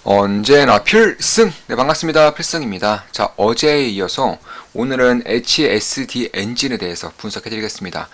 언제나 필승! 네, 반갑습니다. 필승입니다. 자, 어제에 이어서 오늘은 HSD 엔진에 대해서 분석해드리겠습니다.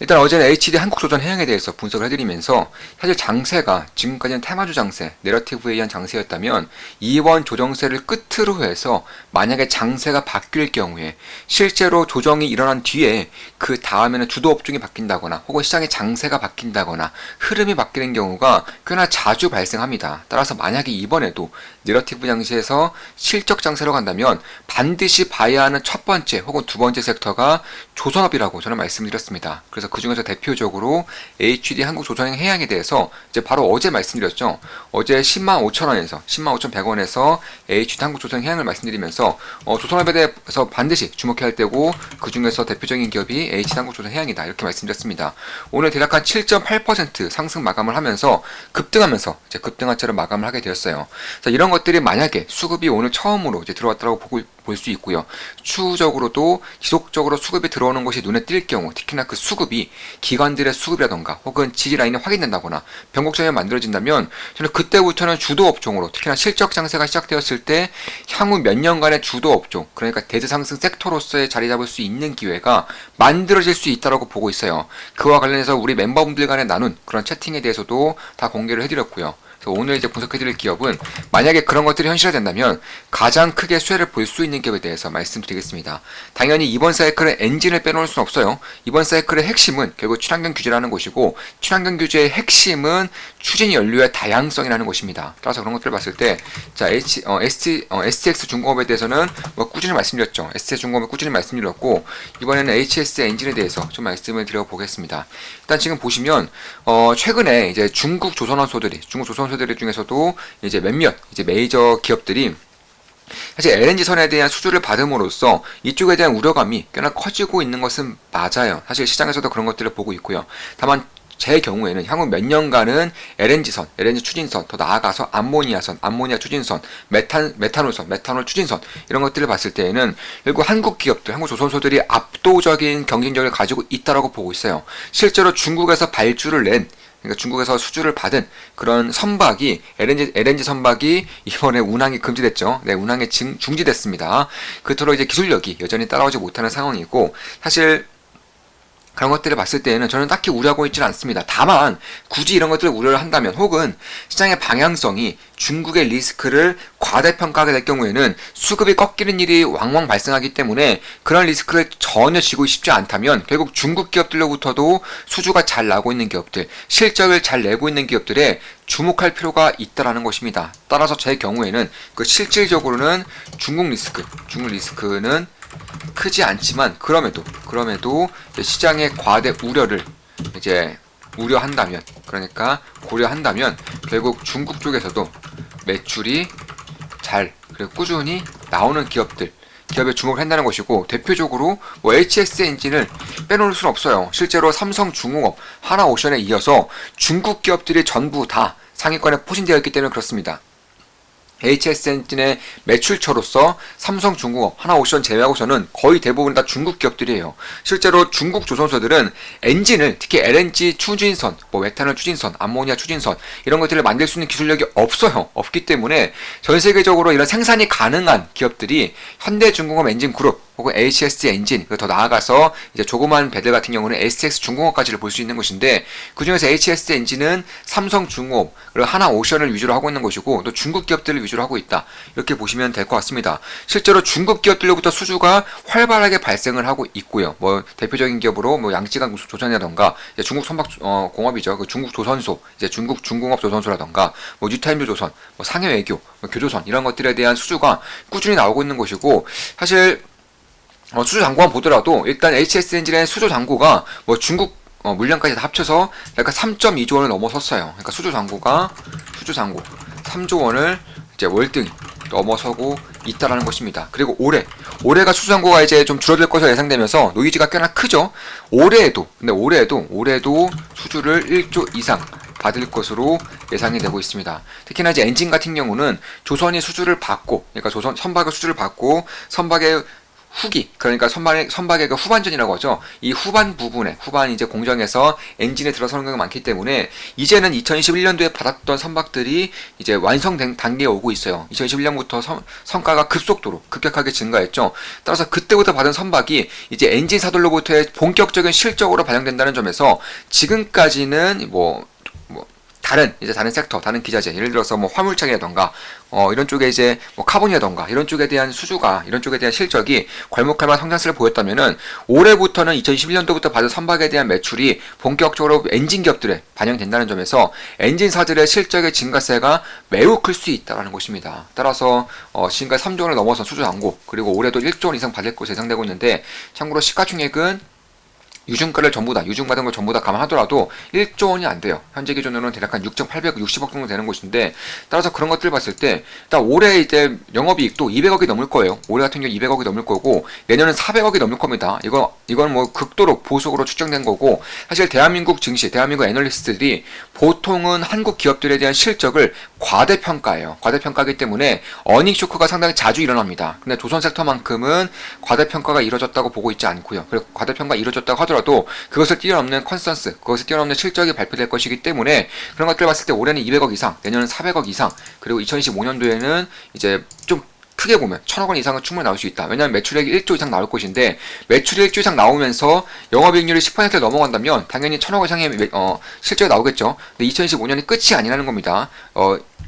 일단 어제는 HD 한국조선해양에 대해서 분석을 해드리면서 사실 장세가 지금까지는 테마주 장세, 내러티브에 의한 장세였다면 이번 조정세를 끝으로 해서 만약에 장세가 바뀔 경우에 실제로 조정이 일어난 뒤에 그 다음에는 주도 업종이 바뀐다거나 혹은 시장의 장세가 바뀐다거나 흐름이 바뀌는 경우가 꽤나 자주 발생합니다. 따라서 만약에 이번에도 내러티브 장세에서 실적 장세로 간다면 반드시 봐야 하는 첫 번째 혹은 두 번째 섹터가 조선업이라고 저는 말씀드렸습니다. 그래서 그 중에서 대표적으로 HD 한국조선해양에 대해서 이제 바로 어제 말씀드렸죠. 어제 105,000원에서 105,100원에서 HD 한국조선해양을 말씀드리면서 조선업에 대해서 반드시 주목해야 할 때고 그 중에서 대표적인 기업이 HD 한국조선해양이다 이렇게 말씀드렸습니다. 오늘 대략 한 7.8% 상승 마감을 하면서 급등하면서 이제 급등한처럼 마감을 하게 되었어요. 자, 이런 것들이 만약에 수급이 오늘 처음으로 이제 들어왔다고 볼 수 있고요. 추후적으로도 지속적으로 수급이 들어오는 것이 눈에 띌 경우, 특히나 그 수급이 기관들의 수급이라던가 혹은 지지 라인이 확인된다거나 변곡점이 만들어진다면 저는 그때부터는 주도 업종으로, 특히나 실적 장세가 시작되었을 때 향후 몇 년간의 주도 업종, 그러니까 대대상승 섹터로서의 자리 잡을 수 있는 기회가 만들어질 수 있다고 보고 있어요. 그와 관련해서 우리 멤버분들 간에 나눈 그런 채팅에 대해서도 다 공개를 해드렸고요. 오늘 이제 분석해드릴 기업은 만약에 그런 것들이 현실화된다면 가장 크게 수혜를 볼 수 있는 기업에 대해서 말씀드리겠습니다. 당연히 이번 사이클의 엔진을 빼놓을 수는 없어요. 이번 사이클의 핵심은 결국 친환경 규제라는 것이고, 친환경 규제의 핵심은 추진 연료의 다양성이라는 것입니다. 따라서 그런 것들을 봤을 때, 자, STX 중공업에 대해서는 꾸준히 말씀드렸죠. STX 중공업에 꾸준히 말씀드렸고, 이번에는 HS 엔진에 대해서 좀 말씀을 드려보겠습니다. 일단 지금 보시면 최근에 이제 중국 조선원소들이 중에서도 이제 몇몇 이제 메이저 기업들이 사실 LNG 선에 대한 수주를 받음으로써 이쪽에 대한 우려감이 꽤나 커지고 있는 것은 맞아요. 사실 시장에서도 그런 것들을 보고 있고요. 다만 제 경우에는 향후 몇 년간은 LNG선, LNG 추진선, 더 나아가서 암모니아선, 암모니아 추진선, 메탄올선, 메탄올 추진선 이런 것들을 봤을 때에는 결국 한국 기업들, 한국 조선소들이 압도적인 경쟁력을 가지고 있다고 보고 있어요. 실제로 중국에서 발주를 낸, 그러니까 중국에서 수주를 받은 그런 선박이 LNG 선박이 이번에 운항이 금지됐죠. 네, 운항이 중지됐습니다. 그토록 이제 기술력이 여전히 따라오지 못하는 상황이고, 사실 그런 것들을 봤을 때는 저는 딱히 우려하고 있지는 않습니다. 다만 굳이 이런 것들을 우려를 한다면, 혹은 시장의 방향성이 중국의 리스크를 과대평가하게 될 경우에는 수급이 꺾이는 일이 왕왕 발생하기 때문에 그런 리스크를 전혀 지고 싶지 않다면 결국 중국 기업들로부터도 수주가 잘 나고 있는 기업들, 실적을 잘 내고 있는 기업들에 주목할 필요가 있다라는 것입니다. 따라서 제 경우에는 그 실질적으로는 중국 리스크는 크지 않지만 그럼에도 시장의 과대 우려를 이제 우려한다면, 그러니까 고려한다면 결국 중국 쪽에서도 매출이 잘 그리고 꾸준히 나오는 기업에 주목을 한다는 것이고, 대표적으로 HS 엔진을 빼놓을 수는 없어요. 실제로 삼성중공업, 하나오션에 이어서 중국 기업들이 전부 다 상위권에 포진되어 있기 때문에 그렇습니다. HS 엔진의 매출처로서 삼성중공업, 하나오션 제외하고서는 거의 대부분 다 중국 기업들이에요. 실제로 중국 조선소들은 엔진을, 특히 LNG 추진선, 메탄올 추진선, 암모니아 추진선 이런 것들을 만들 수 있는 기술력이 없어요. 없기 때문에 전 세계적으로 이런 생산이 가능한 기업들이 현대중공업 엔진그룹 혹은 HS 엔진, 더 나아가서 이제 조그만 배들 같은 경우는 STX 중공업까지를 볼 수 있는 것인데, 그 중에서 HS 엔진은 삼성중공업 그리고 하나오션을 위주로 하고 있는 것이고, 또 중국 기업들을 위주로 하고 있다 이렇게 보시면 될 것 같습니다. 실제로 중국 기업들로부터 수주가 활발하게 발생을 하고 있고요. 대표적인 기업으로 양쯔강 조선이라던가 중국 선박 공업이죠. 그 중국 조선소, 이제 중국 중공업 조선소라던가 뉴타임즈 조선, 상해외교, 교조선 이런 것들에 대한 수주가 꾸준히 나오고 있는 것이고, 사실 수주 잔고만 보더라도 일단 HS 엔진의 수주 잔고가 중국 물량까지 다 합쳐서 약간 3.2조 원을 넘어섰어요. 그러니까 수주 잔고 3조 원을 이제 월등 넘어서고 있다라는 것입니다. 그리고 올해가 수주 잔고가 이제 좀 줄어들 것으로 예상되면서 노이즈가 꽤나 크죠. 올해에도 수주를 1조 이상 받을 것으로 예상이 되고 있습니다. 특히나 이제 엔진 같은 경우는 조선이 수주를 받고, 그러니까 선박의 수주를 받고 선박의 후기, 그러니까 선박의 그 후반전이라고 하죠. 이 후반 부분에, 후반 이제 공정에서 엔진에 들어서는 경우가 많기 때문에 이제는 2021년도에 받았던 선박들이 이제 완성된 단계에 오고 있어요. 2021년부터 성과가 급속도로 급격하게 증가했죠. 따라서 그때부터 받은 선박이 이제 엔진 사들로부터의 본격적인 실적으로 반영된다는 점에서 지금까지는 다른 섹터, 다른 기자재, 예를 들어서 화물창이라던가, 이런 쪽에 이제 카본이라던가, 이런 쪽에 대한 수주가, 이런 쪽에 대한 실적이 괄목할 만한 성장세를 보였다면은, 올해부터는 2021년도부터 받은 선박에 대한 매출이 본격적으로 엔진 기업들에 반영된다는 점에서 엔진사들의 실적의 증가세가 매우 클 수 있다는 것입니다. 따라서, 지금까지 3조 원을 넘어선 수주 잔고, 그리고 올해도 1조 원 이상 받을 것으로 예상되고 있는데, 참고로 시가총액은 유증가를 유증받은 걸 전부 다 감안하더라도 1조 원이 안 돼요. 현재 기준으로는 대략 한 6,860억 정도 되는 것인데, 따라서 그런 것들을 봤을 때, 일단 올해 이제 영업이익도 200억이 넘을 거예요. 올해 같은 경우 200억이 넘을 거고, 내년은 400억이 넘을 겁니다. 이건 극도로 보수적으로 추정된 거고, 사실 대한민국 증시, 대한민국 애널리스트들이 보통은 한국 기업들에 대한 실적을 과대평가해요. 과대평가이기 때문에 어닝 쇼크가 상당히 자주 일어납니다. 근데 조선 섹터만큼은 과대평가가 이루어졌다고 보고 있지 않고요. 그리고 과대평가 이루어졌다고 하더라도 그것을 뛰어넘는 컨센서스, 그것을 뛰어넘는 실적이 발표될 것이기 때문에 그런 것들을 봤을 때 올해는 200억 이상, 내년은 400억 이상, 그리고 2025년도에는 이제 좀 크게 보면 1000억 원 이상은 충분히 나올 수 있다. 왜냐하면 매출액이 1조 이상 나올 것인데, 매출이 1조 이상 나오면서 영업이익률이 10%를 넘어간다면 당연히 1000억 이상의 실적이 나오겠죠. 근데 2025년이 끝이 아니라는 겁니다.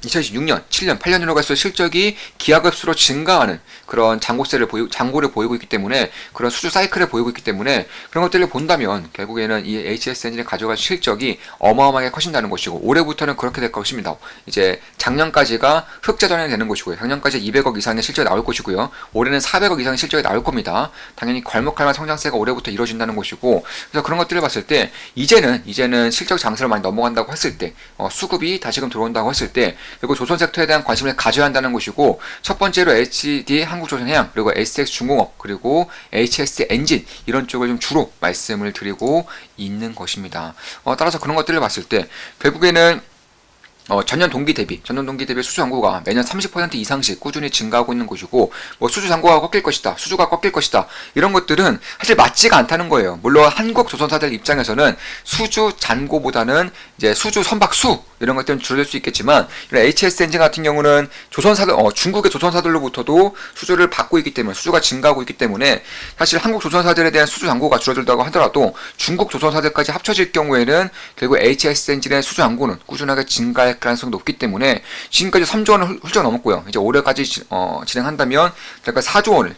2026년, 7년, 8년으로 갈수록 실적이 기하급수로 증가하는 그런 장고를 보이고 있기 때문에, 그런 수주 사이클을 보이고 있기 때문에, 그런 것들을 본다면 결국에는 이 HS 엔진이 가져갈 실적이 어마어마하게 커진다는 것이고, 올해부터는 그렇게 될 것입니다. 이제 작년까지가 흑자전이 되는 것이고요. 작년까지 200억 이상의 실적이 나올 것이고요. 올해는 400억 이상의 실적이 나올 겁니다. 당연히 괄목할 만한 성장세가 올해부터 이루어진다는 것이고, 그래서 그런 것들을 봤을 때 이제는 실적 장세를 많이 넘어간다고 했을 때, 수급이 다시금 들어온다고 했을 때, 그리고 조선 섹터에 대한 관심을 가져야 한다는 것이고, 첫 번째로 HD 한국조선해양, 그리고 SX 중공업, 그리고 HS 엔진, 이런 쪽을 좀 주로 말씀을 드리고 있는 것입니다. 따라서 그런 것들을 봤을 때 결국에는 전년 동기 대비 수주 잔고가 매년 30% 이상씩 꾸준히 증가하고 있는 것이고, 수주 잔고가 꺾일 것이다, 수주가 꺾일 것이다, 이런 것들은 사실 맞지가 않다는 거예요. 물론 한국 조선사들 입장에서는 수주 잔고보다는 이제 수주 선박 수, 이런 것들은 줄어들 수 있겠지만, 이런 HS 엔진 같은 경우는 중국의 조선사들로부터도 수주를 받고 있기 때문에, 수주가 증가하고 있기 때문에, 사실 한국 조선사들에 대한 수주 잔고가 줄어들다고 하더라도 중국 조선사들까지 합쳐질 경우에는 결국 HS 엔진의 수주 잔고는 꾸준하게 증가할 가능성이 높기 때문에, 지금까지 3조 원을 훌쩍 넘었고요. 이제 올해까지 진행한다면 대략 4조 원을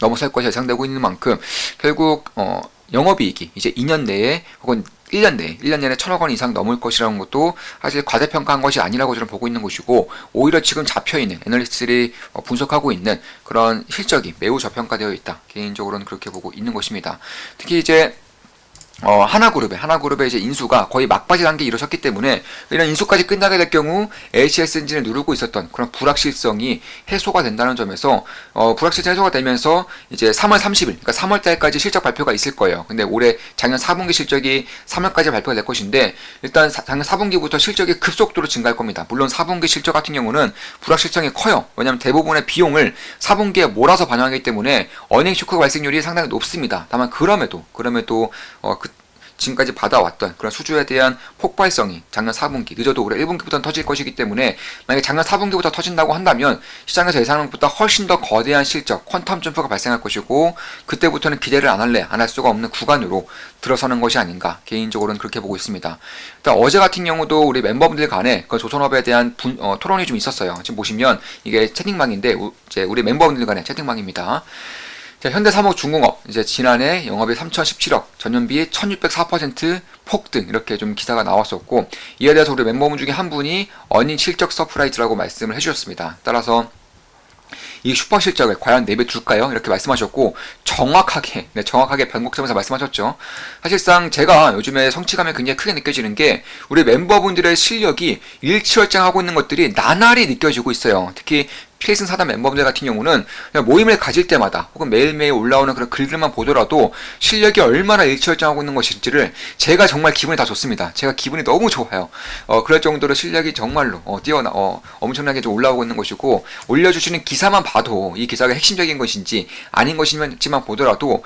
넘어설 것이 예상되고 있는 만큼, 결국 영업이익이 이제 2년 내에 혹은 1년 내에 1000억 원 이상 넘을 것이라는 것도 사실 과대평가한 것이 아니라고 저는 보고 있는 것이고, 오히려 지금 잡혀있는 애널리스트들이 분석하고 있는 그런 실적이 매우 저평가되어 있다. 개인적으로는 그렇게 보고 있는 것입니다. 특히 이제 하나그룹의 이제 인수가 거의 막바지 단계에 이르렀기 때문에, 이런 인수까지 끝나게 될 경우 HS 엔진을 누르고 있었던 그런 불확실성이 해소가 된다는 점에서, 불확실성이 해소가 되면서 이제 3월 30일, 그러니까 3월 달까지 실적 발표가 있을 거예요. 근데 작년 4분기 실적이 3월까지 발표가 될 것인데, 일단 작년 4분기부터 실적이 급속도로 증가할 겁니다. 물론 4분기 실적 같은 경우는 불확실성이 커요. 왜냐하면 대부분의 비용을 4분기에 몰아서 반영하기 때문에 어닝 쇼크 발생률이 상당히 높습니다. 다만 그럼에도 지금까지 받아왔던 그런 수주에 대한 폭발성이 작년 4분기, 늦어도 올해 1분기부터는 터질 것이기 때문에, 만약에 작년 4분기부터 터진다고 한다면 시장에서 예상한 것보다 훨씬 더 거대한 실적, 퀀텀 점프가 발생할 것이고, 그때부터는 기대를 안 할 수가 없는 구간으로 들어서는 것이 아닌가, 개인적으로는 그렇게 보고 있습니다. 일단 어제 같은 경우도 우리 멤버분들 간에 그 조선업에 대한 토론이 좀 있었어요. 지금 보시면 이게 채팅방인데, 이제 우리 멤버분들 간의 채팅방입니다. 자, 현대사목중공업, 이제 지난해 영업이 3017억, 전년비 1604% 폭등, 이렇게 좀 기사가 나왔었고, 이에 대해서 우리 멤버분 중에 한 분이 어닝 실적 서프라이즈라고 말씀을 해주셨습니다. 따라서 이 슈퍼 실적을 과연 내뱉을까요? 이렇게 말씀하셨고, 정확하게 변곡점에서 말씀하셨죠. 사실상 제가 요즘에 성취감이 굉장히 크게 느껴지는 게, 우리 멤버분들의 실력이 일취월장하고 있는 것들이 나날이 느껴지고 있어요. 특히 필승 사단 멤버들 같은 경우는 그냥 모임을 가질 때마다 혹은 매일매일 올라오는 그런 글들만 보더라도 실력이 얼마나 일취월장하고 있는 것인지를 제가 정말 기분이 다 좋습니다. 제가 기분이 너무 좋아요. 그럴 정도로 실력이 정말로 엄청나게 좀 올라오고 있는 것이고, 올려주시는 기사만 봐도 이 기사가 핵심적인 것인지 아닌 것인지만 보더라도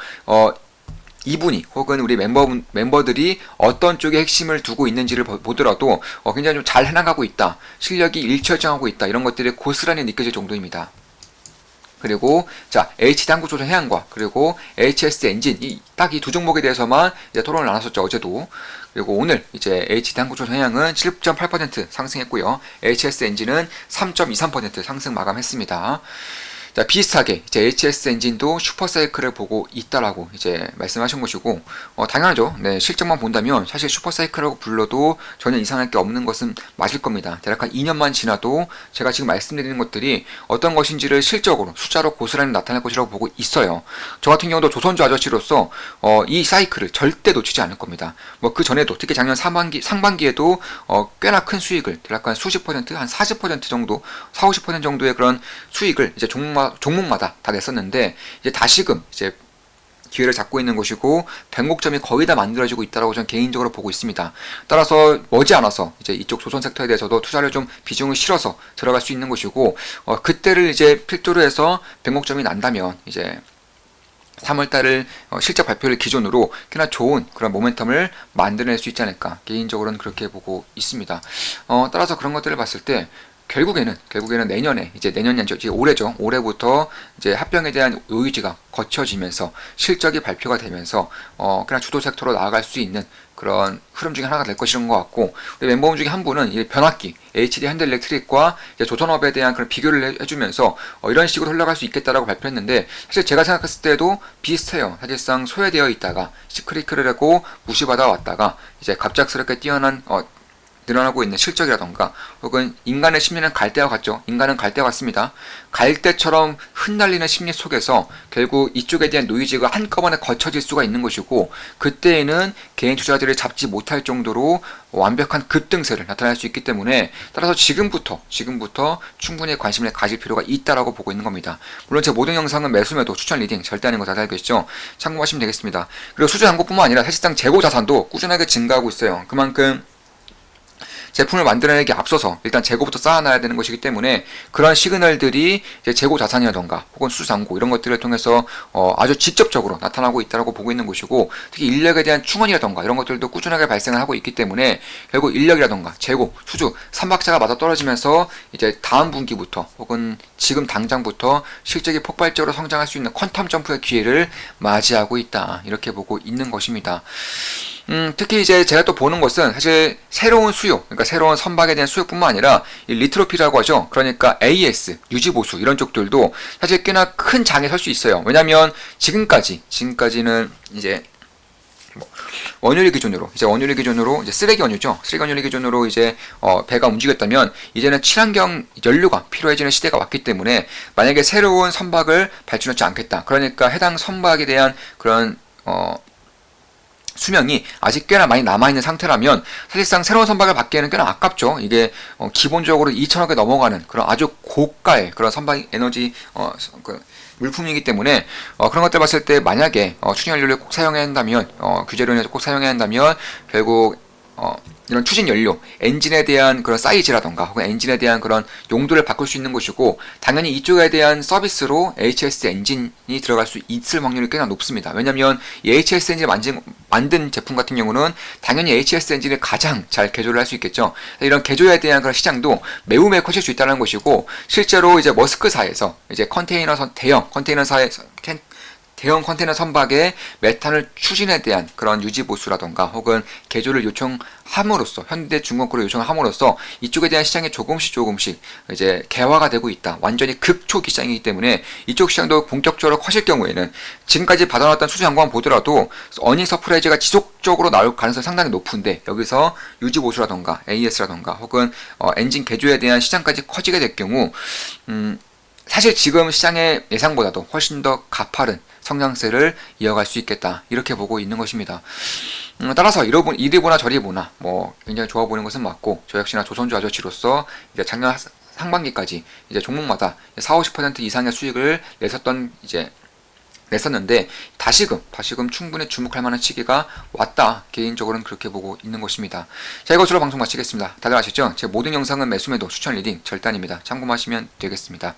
이분이 혹은 우리 멤버들이 어떤 쪽에 핵심을 두고 있는지를 보더라도 굉장히 좀 잘 해나가고 있다, 실력이 일취월장하고 있다, 이런 것들이 고스란히 느껴질 정도입니다. 그리고 자, HD 한국조선 해양과 그리고 HS 엔진, 딱 이 두 종목에 대해서만 이제 토론을 나눴었죠, 어제도. 그리고 오늘 이제 HD 한국조선 해양은 7.8% 상승했고요, HS 엔진은 3.23% 상승 마감했습니다. 자, 비슷하게 이제 HS 엔진도 슈퍼사이클을 보고 있다라고 이제 말씀하신 것이고, 당연하죠. 네, 실적만 본다면 사실 슈퍼사이클이라고 불러도 전혀 이상할 게 없는 것은 맞을 겁니다. 대략 한 2년만 지나도 제가 지금 말씀드리는 것들이 어떤 것인지를 실적으로 숫자로 고스란히 나타낼 것이라고 보고 있어요. 저 같은 경우도 조선주 아저씨로서 이 사이클을 절대 놓치지 않을 겁니다. 뭐 그 전에도 특히 작년 상반기에도 꽤나 큰 수익을 대략 한 수십 퍼센트, 한 40% 정도, 40~50% 정도의 그런 수익을 이제 종목마다 다 냈었는데, 이제 다시금 이제 기회를 잡고 있는 것이고 변곡점이 거의 다 만들어지고 있다고 저는 개인적으로 보고 있습니다. 따라서 머지않아서 이제 이쪽 조선 섹터에 대해서도 투자를 좀 비중을 실어서 들어갈 수 있는 것이고, 그때를 이제 필두로 해서 변곡점이 난다면 이제 3월달을 실적 발표를 기준으로 꽤나 좋은 그런 모멘텀을 만들어낼 수 있지 않을까, 개인적으로는 그렇게 보고 있습니다. 따라서 그런 것들을 봤을 때 결국에는 내년에 이제 올해죠. 올해부터 이제 합병에 대한 요의지가 거쳐지면서 실적이 발표가 되면서 그냥 주도 섹터로 나아갈 수 있는 그런 흐름 중에 하나가 될 것이란 것 같고, 우리 멤버분 중에 한 분은 이 변압기 HD 핸들일렉트릭과 조선업에 대한 그런 비교를 해주면서 이런 식으로 흘러갈 수 있겠다라고 발표했는데, 사실 제가 생각했을 때도 비슷해요. 사실상 소외되어 있다가 시크릿을 하고 무시받아 왔다가 이제 갑작스럽게 뛰어난 늘어나고 있는 실적이라던가, 혹은 인간의 심리는 갈대와 같죠. 인간은 갈대와 같습니다. 갈대처럼 흩날리는 심리 속에서 결국 이쪽에 대한 노이즈가 한꺼번에 거쳐질 수가 있는 것이고, 그때에는 개인 투자들을 잡지 못할 정도로 완벽한 급등세를 나타낼 수 있기 때문에, 따라서 지금부터 충분히 관심을 가질 필요가 있다라고 보고 있는 겁니다. 물론 제 모든 영상은 매수매도 추천 리딩 절대 아닌 거 다들 알고 계시죠? 참고하시면 되겠습니다. 그리고 수주 잔고뿐만 아니라 사실상 재고 자산도 꾸준하게 증가하고 있어요. 그만큼 제품을 만들어내기 앞서서 일단 재고부터 쌓아놔야 되는 것이기 때문에, 그런 시그널들이 이제 재고 자산이라던가 혹은 수장고 이런 것들을 통해서 아주 직접적으로 나타나고 있다고 보고 있는 것이고, 특히 인력에 대한 충원이라던가 이런 것들도 꾸준하게 발생을 하고 있기 때문에 결국 인력이라던가 재고, 수주, 삼박자가 맞아떨어지면서 이제 다음 분기부터 혹은 지금 당장부터 실적이 폭발적으로 성장할 수 있는 퀀텀 점프의 기회를 맞이하고 있다, 이렇게 보고 있는 것입니다. 특히 이제 제가 또 보는 것은 사실 새로운 수요, 그러니까 새로운 선박에 대한 수요뿐만 아니라 이 리트로피라고 하죠. 그러니까 AS, 유지보수 이런 쪽들도 사실 꽤나 큰 장에 설 수 있어요. 왜냐면 지금까지는 이제 원유를 기준으로 이제 쓰레기 원유죠. 쓰레기 원유를 기준으로 이제 배가 움직였다면, 이제는 친환경 연료가 필요해지는 시대가 왔기 때문에 만약에 새로운 선박을 발주하지 않겠다, 그러니까 해당 선박에 대한 그런 수명이 아직 꽤나 많이 남아있는 상태라면 사실상 새로운 선박을 받기에는 꽤나 아깝죠. 이게 기본적으로 2천억에 넘어가는 그런 아주 고가의 그런 선박 에너지 물품이기 때문에 그런 것들 봤을 때 만약에 추진연료를 꼭 사용해야 한다면, 규제로 인해서 꼭 사용해야 한다면 결국 이런 추진 연료, 엔진에 대한 그런 사이즈라던가 혹은 엔진에 대한 그런 용도를 바꿀 수 있는 것이고, 당연히 이쪽에 대한 서비스로 HS 엔진이 들어갈 수 있을 확률이 꽤나 높습니다. 왜냐면 이 HS 엔진을 만든 제품 같은 경우는 당연히 HS 엔진을 가장 잘 개조를 할 수 있겠죠. 이런 개조에 대한 그런 시장도 매우 커질 수 있다는 것이고, 실제로 이제 머스크사에서 이제 대형 컨테이너 선박의 메탄을 추진에 대한 그런 유지보수라던가 혹은 개조를 요청함으로써, 현대중공업을 요청함으로써 이쪽에 대한 시장이 조금씩 이제 개화가 되고 있다. 완전히 극초기 시장이기 때문에 이쪽 시장도 본격적으로 커질 경우에는 지금까지 받아놨던 수주 잔고만 보더라도 어닝 서프라이즈가 지속적으로 나올 가능성이 상당히 높은데, 여기서 유지보수라던가 AS라던가 혹은 엔진 개조에 대한 시장까지 커지게 될 경우 사실 지금 시장의 예상보다도 훨씬 더 가파른 성장세를 이어갈 수 있겠다, 이렇게 보고 있는 것입니다. 따라서 이리 보나 저리 보나 굉장히 좋아 보이는 것은 맞고, 저 역시나 조선주 아저씨로서 이제 작년 상반기까지 이제 종목마다 4, 50% 이상의 수익을 냈었는데 다시금 충분히 주목할 만한 시기가 왔다. 개인적으로는 그렇게 보고 있는 것입니다. 자, 이것으로 방송 마치겠습니다. 다들 아셨죠? 제 모든 영상은 매수매도 추천 리딩 절단입니다. 참고하시면 되겠습니다.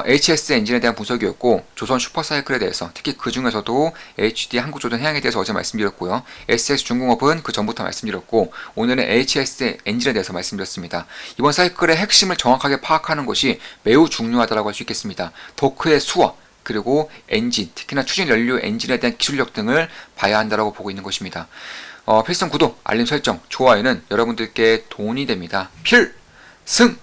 HS 엔진에 대한 분석이었고, 조선 슈퍼사이클에 대해서, 특히 그 중에서도 HD 한국조선해양에 대해서 어제 말씀드렸고요. SS 중공업은 그 전부터 말씀드렸고, 오늘은 HS 엔진에 대해서 말씀드렸습니다. 이번 사이클의 핵심을 정확하게 파악하는 것이 매우 중요하다고 할 수 있겠습니다. 토크의 수와 그리고 엔진, 특히나 추진 연료 엔진에 대한 기술력 등을 봐야 한다고 보고 있는 것입니다. 필승 구독, 알림 설정, 좋아요는 여러분들께 돈이 됩니다. 필승!